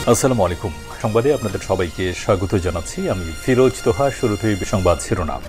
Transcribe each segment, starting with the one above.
আসসালামু আলাইকুম। সংবাদে আপনাদের সবাইকে স্বাগত জানাচ্ছি। আমি ফিরোজ তোহা। শুরুতেই সংবাদ শিরোনাম।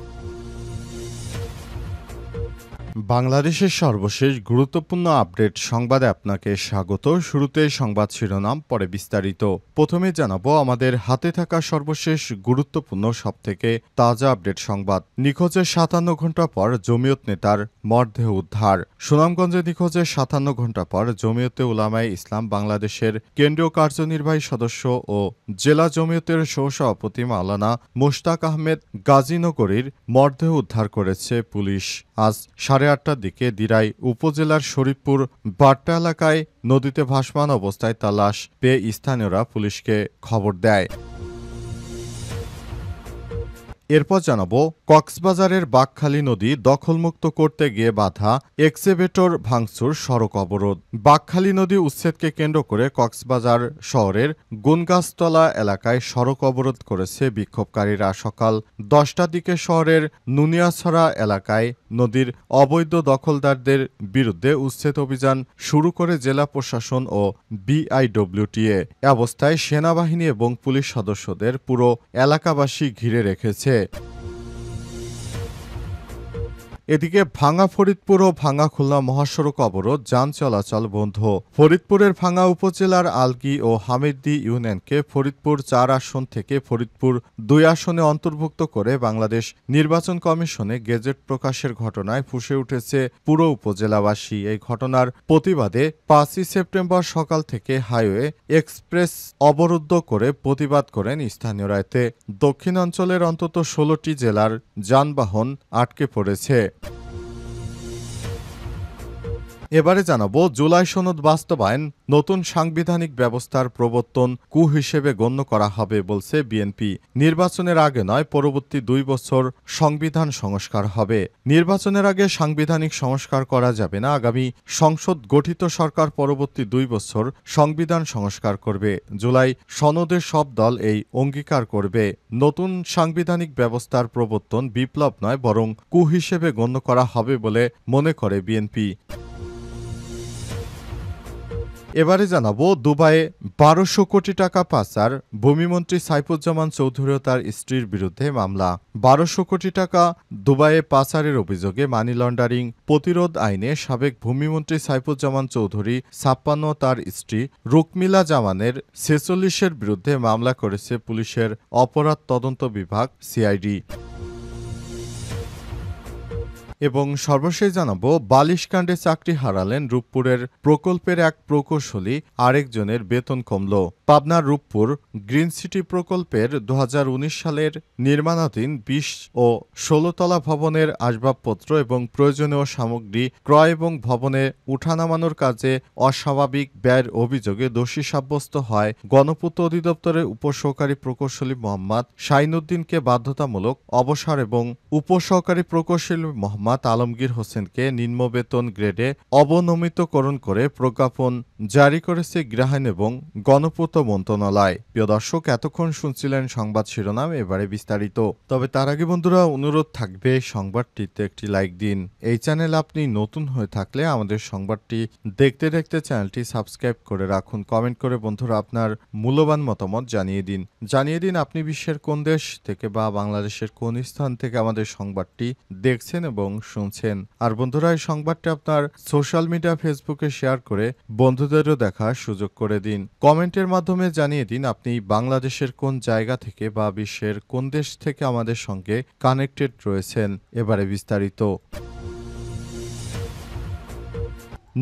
বাংলাদেশের সর্বশেষ গুরুত্বপূর্ণ আপডেট সংবাদে আপনাকে স্বাগত। শুরুতে সংবাদ শিরোনাম, পরে বিস্তারিত। প্রথমে জানাবো আমাদের হাতে থাকা সর্বশেষ গুরুত্বপূর্ণ সবথেকে তাজা আপডেট সংবাদ। নিখোঁজের ৫৭ ঘণ্টা পর জমিয়ত নেতার মরদেহ উদ্ধার। সুনামগঞ্জে নিখোঁজের ৫৭ ঘণ্টা পর জমিয়তে উলামায়ে ইসলাম বাংলাদেশের কেন্দ্রীয় কার্যনির্বাহী সদস্য ও জেলা জমিয়তের সহসভাপতি মাওলানা মোশতাক আহমেদ গাজীনগরীর মরদেহ উদ্ধার করেছে পুলিশ। আজ ৮:৩০টার দিকে দিরাই উপজেলার শরীফপুর বাট্টা এলাকায় নদীতে ভাসমান অবস্থায় তার লাশ পেয়ে স্থানীয়রা পুলিশকে খবর দেয়। এরপর জানাবো কক্সবাজারের বাঁকখালী নদী দখলমুক্ত করতে গিয়ে বাধা, এক্সেভেটর ভাঙচুর, সড়ক অবরোধ। বাঁকখালী নদী উচ্ছেদকে কেন্দ্র করে কক্সবাজার শহরের গুনগাছতলা এলাকায় সড়ক অবরোধ করেছে বিক্ষোভকারীরা। সকাল ১০টার দিকে শহরের নুনিয়াছড়া এলাকায় নদীর অবৈধ দখলদারদের বিরুদ্ধে উচ্ছেদ অভিযান শুরু করে জেলা প্রশাসন ও বিআইডব্লিউটিএ। এ অবস্থায় সেনাবাহিনী এবং পুলিশ সদস্যদের পুরো এলাকাবাসী ঘিরে রেখেছে। এদিকে ভাঙা ফরিদপুর ও ভাঙা খুলনা মহাসড়ক অবরোধ, যান চলাচল বন্ধ। ফরিদপুরের ভাঙা উপজেলার আলগী ও হামিদদী ইউনিয়নকে ফরিদপুর ৪ আসন থেকে ফরিদপুর ২ আসনে অন্তর্ভুক্ত করে বাংলাদেশ নির্বাচন কমিশনে গেজেট প্রকাশের ঘটনায় ফুঁসে উঠেছে পুরো উপজেলাবাসী। এই ঘটনার প্রতিবাদে ৫ই সেপ্টেম্বর সকাল থেকে হাইওয়ে এক্সপ্রেস অবরুদ্ধ করে প্রতিবাদ করেন স্থানীয়রা। এতে দক্ষিণাঞ্চলের অন্তত ১৬টি জেলার যানবাহন আটকে পড়েছে। এবারে জানাবো জুলাই সনদ বাস্তবায়ন নতুন সাংবিধানিক ব্যবস্থার প্রবর্তন কূ হিসেবে গণ্য করা হবে বলছে বিএনপি। নির্বাচনের আগে নয়, পরবর্তী ২ বছর সংবিধান সংস্কার হবে। নির্বাচনের আগে সাংবিধানিক সংস্কার করা যাবে না। আগামী সংসদ গঠিত সরকার পরবর্তী ২ বছর সংবিধান সংস্কার করবে। জুলাই সনদে সব দল এই অঙ্গীকার করবে। নতুন সাংবিধানিক ব্যবস্থার প্রবর্তন বিপ্লব নয়, বরং কূ হিসেবে গণ্য করা হবে বলে মনে করে বিএনপি। এবারে জানাবো দুবাইয়ে ১২০০ কোটি টাকা পাচার, ভূমিমন্ত্রী সাইফুজ্জামান চৌধুরী ও তার স্ত্রীর বিরুদ্ধে মামলা। ১২০০ কোটি টাকা দুবাইয়ে পাচারের অভিযোগে মানি লন্ডারিং প্রতিরোধ আইনে সাবেক ভূমিমন্ত্রী সাইফুজ্জামান চৌধুরী ৫৬ ও তার স্ত্রী রুকমিলা জামানের ৪৬-এর বিরুদ্ধে মামলা করেছে পুলিশের অপরাধ তদন্ত বিভাগ সিআইডি। এবং সর্বশেষ জানাবো বালিশকাণ্ডে চাকরি হারালেন রূপপুরের প্রকল্পের এক প্রকৌশলী, আরেকজনের বেতন কমল। পাবনার রূপপুর গ্রিন সিটি প্রকল্পের ২০১৯ সালের নির্মাণাধীন ২০ ও ১৬ তলা ভবনের আসবাবপত্র এবং প্রয়োজনীয় সামগ্রী ক্রয় এবং ভবনে উঠানামানোর কাজে অস্বাভাবিক ব্যয়ের অভিযোগে দোষী সাব্যস্ত হয় গণপূর্ত অধিদপ্তরের উপসহকারী প্রকৌশলী মোহাম্মদ শাইনুদ্দিনকে বাধ্যতামূলক অবসর এবং উপসহকারী প্রকৌশলী মোহাম্মদ আলমগীর হোসেনকে নিম্ন বেতন গ্রেডে অবনমিতকরণ করে প্রজ্ঞাপন জারি করেছে গৃহায়ন এবং গণপূর্ত মন্ত্রণালয়। প্রিয় দর্শক, এতক্ষণ শুনছিলেন সংবাদ শিরোনাম, এবারে বিস্তারিত। তবে তার আগে বন্ধুরা, অনুরোধ থাকবে সংবাদটিতে একটি লাইক দিন। এই চ্যানেল আপনি নতুন হয়ে থাকলে আমাদের সংবাদটি দেখতে দেখতে চ্যানেলটি সাবস্ক্রাইব করে রাখুন। কমেন্ট করে বন্ধুরা আপনার মূল্যবান মতামত জানিয়ে দিন আপনি বিশ্বের কোন দেশ থেকে বা বাংলাদেশের কোন স্থান থেকে আমাদের সংবাদটি দেখছেন এবং শুনছেন। আর বন্ধুরা, এই সংবাদটি আপনার সোশ্যাল মিডিয়া ফেসবুকে শেয়ার করে বন্ধুদেরও দেখার সুযোগ করে দিন। কমেন্টের মাধ্যমে জানিয়ে দিন আপনি বাংলাদেশের কোন জায়গা থেকে বা বিশ্বের কোন দেশ থেকে আমাদের সঙ্গে কানেক্টেড রয়েছেন। এবারে বিস্তারিত।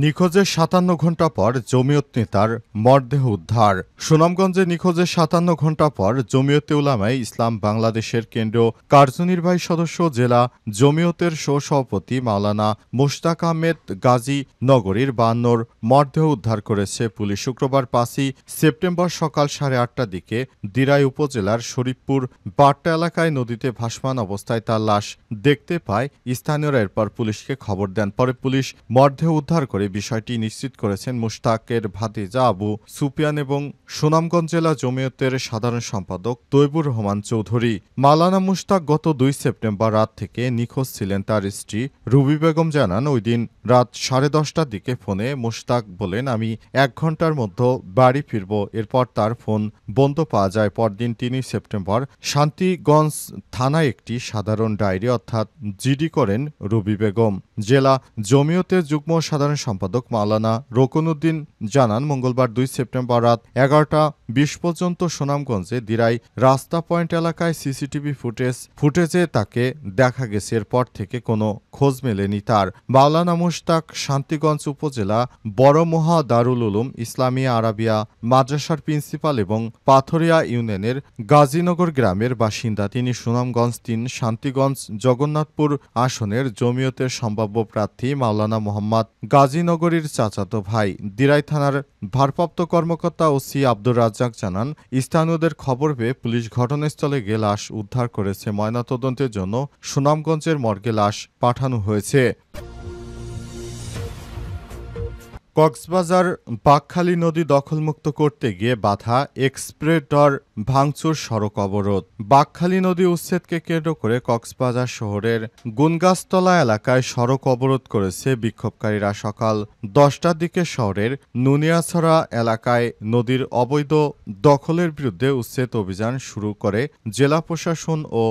নিখোঁজের ৫৭ ঘণ্টা পর জমিয়ত নেতার মরদেহ উদ্ধার। সুনামগঞ্জে নিখোঁজের ৫৭ ঘণ্টা পর জমিয়তে উলামায়ে ইসলাম বাংলাদেশের কেন্দ্রীয় কার্যনির্বাহী সদস্য জেলা জমিয়তের সহসভাপতি মাওলানা মোশতাক আহমেদ গাজীনগরীর ৫২-র মরদেহ উদ্ধার করেছে পুলিশ। শুক্রবার ৫ই সেপ্টেম্বর সকাল ৮:৩০টার দিকে দিরাই উপজেলার শরীফপুর বাট্টা এলাকায় নদীতে ভাসমান অবস্থায় তার লাশ দেখতে পায় স্থানীয়রা। এরপর পুলিশকে খবর দেন। পরে পুলিশ মরদেহ উদ্ধার করে করে বিষয়টি নিশ্চিত করেছেন মুশতাকের ভাতিজা আবু সুফিয়ান এবং সুনামগঞ্জ জেলা জমিয়তের সাধারণ সম্পাদক তৈবুর রহমান চৌধুরী। মাওলানা মুশতাক গত ২ সেপ্টেম্বর রাত থেকে নিখোঁজ ছিলেন। তার স্ত্রী রুবি বেগম জানান, ওই দিন রাত 10:30টার দিকে ফোনে মুশতাক বলেন, আমি 1 ঘন্টার মধ্যে বাড়ি ফিরব। এরপর তার ফোন বন্ধ পাওয়া যায়। পরদিন ৩ সেপ্টেম্বর শান্তিগঞ্জ থানায় একটি সাধারণ ডায়েরি অর্থাৎ জিডি করেন রুবি বেগম। জেলা জমিয়তের যুগ্ম সাধারণ সম্পাদক মাওলানা রোকনউদ্দিন জানান, মঙ্গলবার ২ সেপ্টেম্বর রাত 11:20 পর্যন্ত সুনামগঞ্জে দিরাই রাস্তা পয়েন্ট এলাকায় সিসিটিভি ফুটেজে তাকে দেখা গেছে। এরপর থেকে কোনো খোঁজ মেলেনি তার। মাওলানা মুশতাক শান্তিগঞ্জ উপজেলা বড়মোহা দারুল উলুম ইসলামিয়া আরাবিয়া মাদ্রাসার প্রিন্সিপাল এবং পাথরিয়া ইউনিয়নের গাজীনগর গ্রামের বাসিন্দা। তিনি সুনামগঞ্জ ৩ শান্তিগঞ্জ জগন্নাথপুর আসনের জমিয়তের সম্ভাব্য প্রার্থী মাওলানা মোহাম্মদ গাজীনগরীর চাচাতো ভাই। দিরাই থানার ভারপ্রাপ্ত কর্মকর্তা ওসি আব্দুর রাজ্জাক জানান, স্থানীয়দের খবর পেয়ে পুলিশ ঘটনাস্থলে গিয়ে লাশ উদ্ধার করেছে। ময়নাতদন্তের জন্য সুনামগঞ্জের মর্গে লাশ পাঠানো হয়েছে। কক্সবাজার বাঁকখালী নদী দখলমুক্ত করতে গিয়ে বাধা এক্সপ্রেটর ভাঙচুর, সড়ক অবরোধ। বাঁকখালী নদী উচ্ছেদকে কেন্দ্র করে কক্সবাজার শহরের গুনগাছতলা এলাকায় সড়ক অবরোধ করেছে বিক্ষোভকারীরা। সকাল 10টার দিকে শহরের নুনিয়াছড়া এলাকায় নদীর অবৈধ দখলের বিরুদ্ধে উচ্ছেদ অভিযান শুরু করে জেলা প্রশাসন ও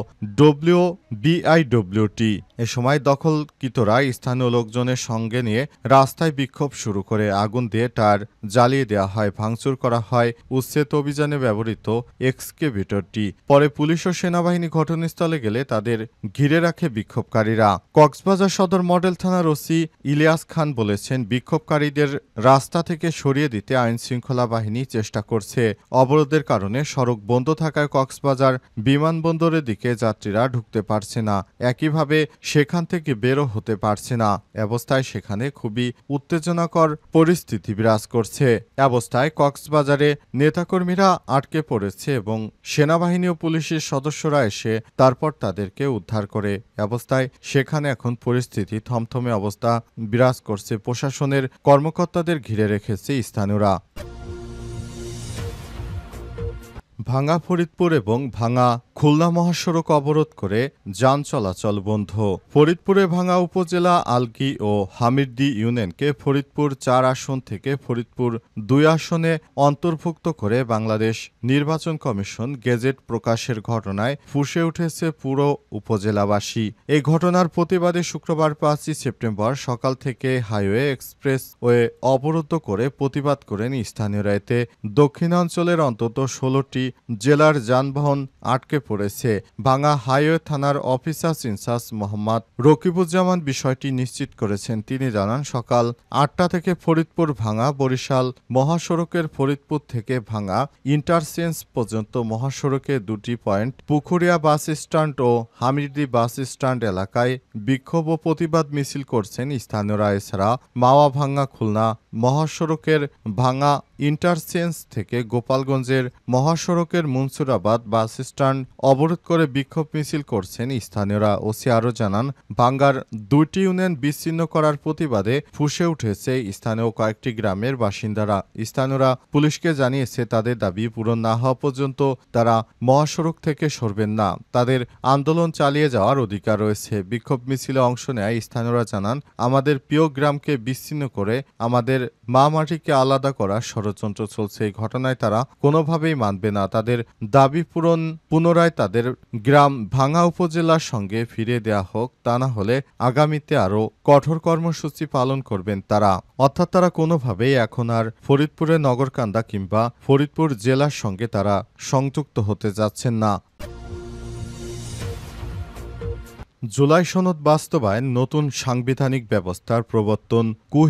WBIWT। এ সময় দখলকৃতরা স্থানীয় লোকজনের সঙ্গে নিয়ে রাস্তায় বিক্ষোভ শুরু করে আগুন দিয়ে টায়ার জ্বালিয়ে দেওয়া হয়। ভাঙচুর করা হয় উচ্ছেদ অভিযানে ব্যবহৃত এক্সকেভেটরটি। পরে পুলিশ ও সেনাবাহিনী ঘটনাস্থলে গেলে তাদের ঘিরে রাখে বিক্ষোভকারীরা। কক্সবাজার সদর মডেল থানার ওসি ইলিয়াস খান বলেছেন, বিক্ষোভকারীদের রাস্তা থেকে সরিয়ে দিতে আইনশৃঙ্খলা বাহিনী চেষ্টা করছে। অবরোধের কারণে সড়ক বন্ধ থাকায় কক্সবাজার বিমানবন্দরের দিকে যাত্রীরা ঢুকতে পারছে না, একইভাবে সেখান থেকে বেরো হতে পারছে না। অবস্থায় সেখানে খুবই উত্তেজনাকর পরিস্থিতি বিরাজ করছে। অবস্থায় কক্সবাজারে নেতাকর্মীরা আটকে পড়েছে এবং সেনাবাহিনী ও পুলিশের সদস্যরা এসে তারপর তাদেরকে উদ্ধার করে। অবস্থায় সেখানে এখন পরিস্থিতি থমথমে অবস্থা বিরাজ করছে। প্রশাসনের কর্মকর্তাদের ঘিরে রেখেছে স্থানীয়রা। ভাঙা ফরিদপুর এবং ভাঙা খুলনা মহাসড়ক অবরোধ করে যান চলাচল বন্ধ। ফরিদপুরে ভাঙা উপজেলা আলগী ও হামিরদী ইউনিয়নকে ফরিদপুর ৪ আসন থেকে ফরিদপুর ২ আসনে অন্তর্ভুক্ত করে বাংলাদেশ নির্বাচন কমিশন গেজেট প্রকাশের ঘটনায় ফুঁসে উঠেছে পুরো উপজেলাবাসী। এই ঘটনার প্রতিবাদে শুক্রবার ৫ই সেপ্টেম্বর সকাল থেকে হাইওয়ে এক্সপ্রেসওয়ে অবরুদ্ধ করে প্রতিবাদ করেন স্থানীয়রা। এতে দক্ষিণাঞ্চলের অন্তত ১৬টি জেলার যানবাহন আটকে পড়েছে। ভাঙা হাইওয়ে থানার অফিসার ইনচার্জ মোহাম্মদ রকিবুজ্জামান বিষয়টি নিশ্চিত করেছেন। তিনি জানান, সকাল ৮টা থেকে ফরিদপুর ভাঙা বরিশাল মহাসড়কের ফরিদপুর থেকে ভাঙা ইন্টারচেঞ্জ পর্যন্ত মহাসড়কে ২টি পয়েন্ট পুকুরিয়া বাস স্ট্যান্ড ও হামিরদী বাস স্ট্যান্ড এলাকায় বিক্ষোভ ও প্রতিবাদ মিছিল করছেন স্থানীয়রা। এছাড়া মাওয়া ভাঙ্গা খুলনা মহাসড়কের ভাঙা ইন্টারচেঞ্জ থেকে গোপালগঞ্জের মহাসড়কের মনসুরাবাদ বাস স্ট্যান্ড অবরোধ করে বিক্ষোভ মিছিল করছেন স্থানীয়রা। ওসি আরও জানান, ভাঙ্গার ২টি ইউনিয়ন বিচ্ছিন্ন করার প্রতিবাদে ফুঁসে উঠেছে স্থানীয় কয়েকটি গ্রামের বাসিন্দারা। স্থানীয়রা পুলিশকে জানিয়েছে তাদের দাবি পূরণ না হওয়া পর্যন্ত তারা মহাসড়ক থেকে সরবেন না। তাদের আন্দোলন চালিয়ে যাওয়ার অধিকার রয়েছে। বিক্ষোভ মিছিলে অংশ নেয় স্থানীয়রা জানান, আমাদের প্রিয় গ্রামকে বিচ্ছিন্ন করে আমাদের মা মাটিকে আলাদা করার ষড়যন্ত্র চলছে। এই ঘটনায় তারা কোনোভাবেই মানবে না। তাদের দাবি পূরণ পুনরায় তাদের গ্রাম ভাঙ্গা উপজেলার সঙ্গে ফিরিয়ে দেওয়া হোক, তা না হলে আগামীতে আরও কঠোর কর্মসূচি পালন করবেন তারা। অর্থাৎ তারা কোনোভাবেই এখন আর ফরিদপুরের নগরকান্দা কিংবা ফরিদপুর জেলার সঙ্গে তারা সংযুক্ত হতে যাচ্ছেন না। জুলাই সনদ বাস্তবায়ন নতুন সাংবিধানিক ব্যবস্থার প্রবর্তন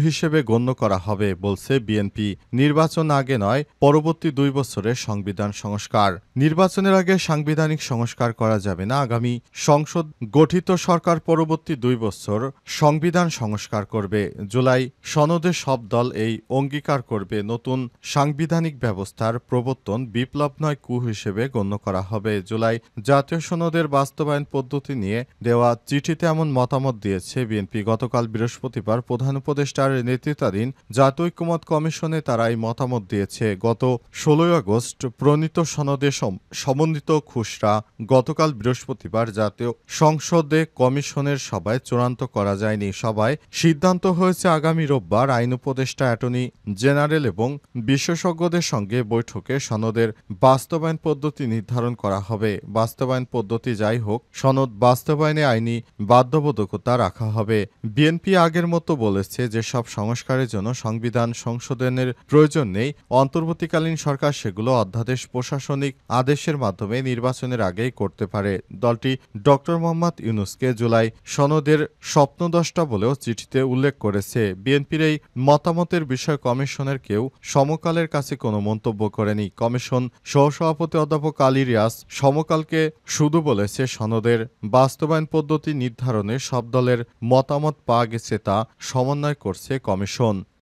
হিসেবে গণ্য করা হবে বলছে বিএনপি। নির্বাচন আগে নয়, পরবর্তী ২ বছরের সংবিধান সংস্কার। নির্বাচনের আগে সাংবিধানিক সংস্কার করা যাবে না। আগামী সংসদ গঠিত সরকার পরবর্তী ২ বছর সংবিধান সংস্কার করবে। জুলাই সনদে সব দল এই অঙ্গীকার করবে। নতুন সাংবিধানিক ব্যবস্থার প্রবর্তন বিপ্লব নয়, হিসেবে গণ্য করা হবে। জুলাই জাতীয় সনদের বাস্তবায়ন পদ্ধতি নিয়ে দেওয়া দেওয়া চিঠিতে এমন মতামত দিয়েছে বিএনপি। গতকাল বৃহস্পতিবার প্রধান উপদেষ্টার নেতৃত্বাধীন জাতীয় ঐক্যমত্য কমিশনে তারা এই মতামত দিয়েছে। গত ১৬ আগস্ট প্রণীত সনদে সমন্বিত খুসরা গতকাল বৃহস্পতিবার জাতীয় সংসদে কমিশনের সভায় চূড়ান্ত করা যায়নি। সভায় সিদ্ধান্ত হয়েছে আগামী রোববার আইন উপদেষ্টা, অ্যাটর্নি জেনারেল এবং বিশেষজ্ঞদের সঙ্গে বৈঠকে সনদের বাস্তবায়ন পদ্ধতি নির্ধারণ করা হবে। বাস্তবায়ন পদ্ধতি যাই হোক, সনদ বাস্তবায়নে আইনি বাধ্যবাধকতা রাখা হবে। বিএনপি আগের মতো বলেছে যে সব সংস্কারের জন্য সংবিধান সংশোধনের প্রয়োজন নেই। অন্তর্বর্তীকালীন সরকার সেগুলো অধ্যাদেশ, প্রশাসনিক আদেশের মাধ্যমে নির্বাচনের আগেই করতে পারে। দলটি ডক্টর মোহাম্মদ ইউনূসকে জুলাই সনদের স্বপ্নদ্রষ্টা বলেও চিঠিতে উল্লেখ করেছে। বিএনপির এই মতামতের বিষয়ে কমিশনের কেউ সমকালের কাছে কোনো মন্তব্য করেনি। কমিশন সহসভাপতি অধ্যাপক আলী রিয়াজ সমকালকে শুধু বলেছে সনদের বাস্তবায়ন পদ্ধতি নির্ধারণে সব দলের মতামত পাওয়া গেছে, তা সমন্বয় করছে কমিশন।